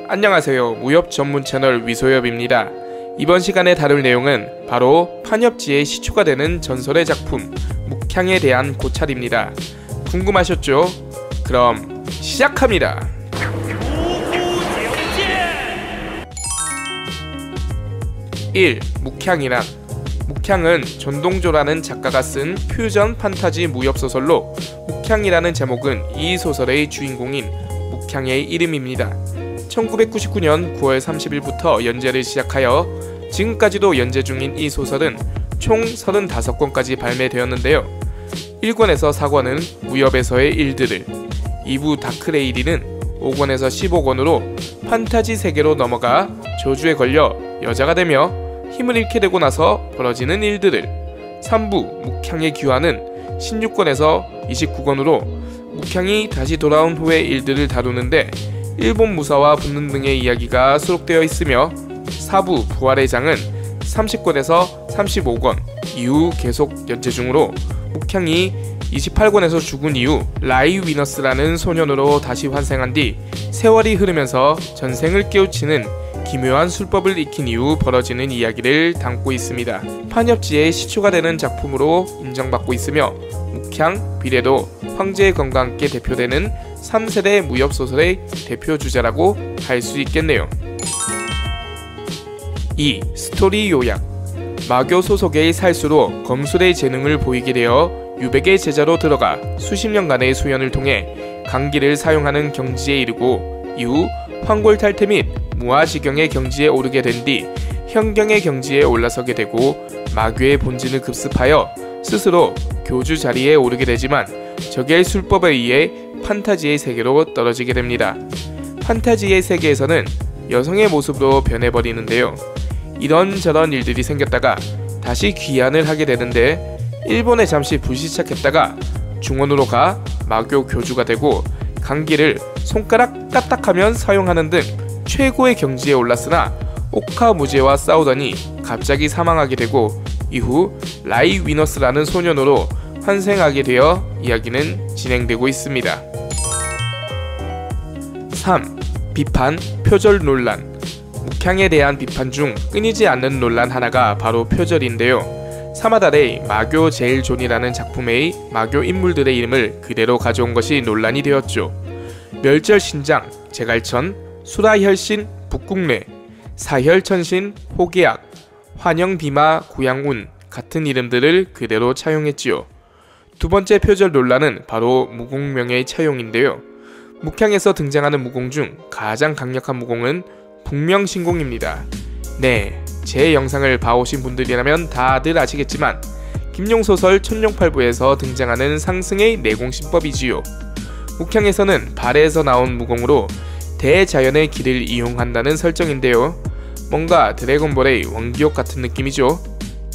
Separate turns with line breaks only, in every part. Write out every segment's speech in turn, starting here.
안녕하세요. 무협 전문 채널 위소엽입니다. 이번 시간에 다룰 내용은 바로 판협지의 시초가 되는 전설의 작품 묵향에 대한 고찰입니다. 궁금하셨죠? 그럼 시작합니다. 1. 묵향이란 묵향은 전동조라는 작가가 쓴 퓨전 판타지 무협소설로 묵향이라는 제목은 이 소설의 주인공인 묵향의 이름입니다. 1999년 9월 30일부터 연재를 시작하여 지금까지도 연재 중인 이 소설은 총 35권까지 발매되었는데요. 1권에서 4권은 무협에서의 일들을, 2부 다크레이리는 5권에서 15권으로 판타지 세계로 넘어가 저주에 걸려 여자가 되며 힘을 잃게 되고 나서 벌어지는 일들을, 3부 묵향의 귀환은 16권에서 29권으로 묵향이 다시 돌아온 후의 일들을 다루는데 일본 무사와 붙는 등의 이야기가 수록되어 있으며, 4부 부활의 장은 30권에서 35권 이후 계속 연재 중으로 묵향이 28권에서 죽은 이후 라이 위너스라는 소년으로 다시 환생한 뒤 세월이 흐르면서 전생을 깨우치는 기묘한 술법을 익힌 이후 벌어지는 이야기를 담고 있습니다. 판협지의 시초가 되는 작품으로 인정받고 있으며 묵향, 비례도, 황제의 검과 함께 대표되는 3세대 무협소설의 대표 주자라고 할 수 있겠네요. 2. 스토리 요약. 마교 소속의 살수로 검술의 재능을 보이게 되어 유백의 제자로 들어가 수십 년간의 수연을 통해 강기를 사용하는 경지에 이르고 이후 황골탈퇴 및 무아지경의 경지에 오르게 된 뒤 현경의 경지에 올라서게 되고 마교의 본진을 급습하여 스스로 교주 자리에 오르게 되지만 적의 술법에 의해 판타지의 세계로 떨어지게 됩니다. 판타지의 세계에서는 여성의 모습으로 변해버리는데요. 이런저런 일들이 생겼다가 다시 귀환을 하게 되는데 일본에 잠시 불시착했다가 중원으로 가 마교 교주가 되고 강기를 손가락 까딱하면 사용하는 등 최고의 경지에 올랐으나 오카무제와 싸우더니 갑자기 사망하게 되고 이후 라이 위너스라는 소년으로 환생하게 되어 이야기는 진행되고 있습니다. 3. 비판, 표절 논란. 묵향에 대한 비판 중 끊이지 않는 논란 하나가 바로 표절인데요. 사마달의 마교 제일존이라는 작품의 마교 인물들의 이름을 그대로 가져온 것이 논란이 되었죠. 멸절신장, 제갈천, 수라혈신, 북국래, 사혈천신, 호계약, 환영비마, 구양운 같은 이름들을 그대로 차용했지요. 두 번째 표절 논란은 바로 무공명의 차용인데요. 묵향에서 등장하는 무공 중 가장 강력한 무공은 북명신공입니다. 네, 제 영상을 봐오신 분들이라면 다들 아시겠지만 김용소설 천룡팔부에서 등장하는 상승의 내공신법이지요. 묵향에서는 발에서 나온 무공으로 대자연의 길을 이용한다는 설정인데요. 뭔가 드래곤볼의 원기옥 같은 느낌이죠.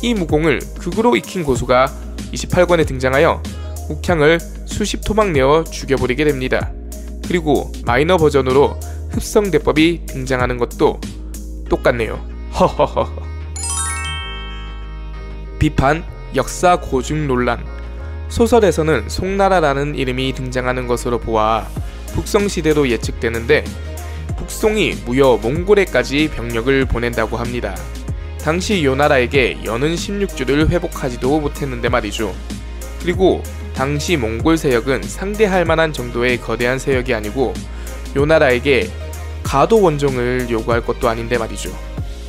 이 무공을 극으로 익힌 고수가 28권에 등장하여 묵향을 수십 토막 내어 죽여버리게 됩니다. 그리고 마이너 버전으로 흡성대법이 등장하는 것도 똑같네요. 허허허. 비판, 역사 고증 논란. 소설에서는 송나라라는 이름이 등장하는 것으로 보아 북송시대로 예측되는데 북송이 무려 몽골에까지 병력을 보낸다고 합니다. 당시 요나라에게 연은 16주를 회복하지도 못했는데 말이죠. 그리고 당시 몽골 세력은 상대할 만한 정도의 거대한 세력이 아니고 요나라에게 가도 원정을 요구할 것도 아닌데 말이죠.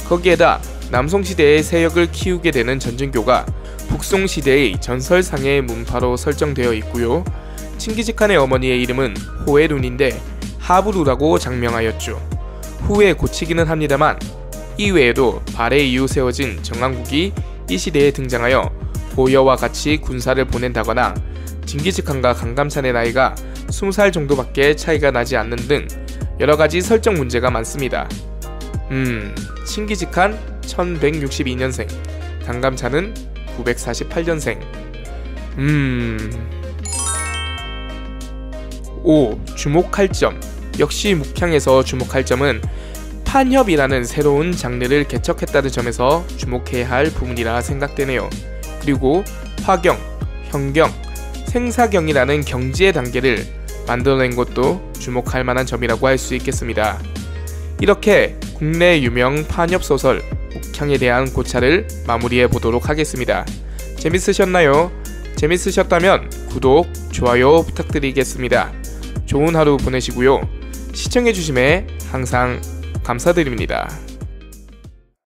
거기에다 남송시대의 세력을 키우게 되는 전증교가 북송시대의 전설상의 문파로 설정되어 있고요. 칭기즈칸의 어머니의 이름은 호에룬인데 하부루라고 장명하였죠. 후에 고치기는 합니다만 이 외에도 발해 이후 세워진 정왕국이 이 시대에 등장하여 보여와 같이 군사를 보낸다거나 징기즈칸과 강감찬의 나이가 20살 정도밖에 차이가 나지 않는 등 여러가지 설정 문제가 많습니다. 칭기즈칸 1162년생, 강감찬은 948년생. 5. 주목할 점. 역시 묵향에서 주목할 점은 판협이라는 새로운 장르를 개척했다는 점에서 주목해야 할 부분이라 생각되네요. 그리고 화경, 현경, 생사경이라는 경지의 단계를 만들어낸 것도 주목할 만한 점이라고 할 수 있겠습니다. 이렇게 국내 유명 판엽소설 묵향에 대한 고찰을 마무리해 보도록 하겠습니다. 재밌으셨나요? 재밌으셨다면 구독, 좋아요 부탁드리겠습니다. 좋은 하루 보내시고요. 시청해주심에 항상 감사드립니다.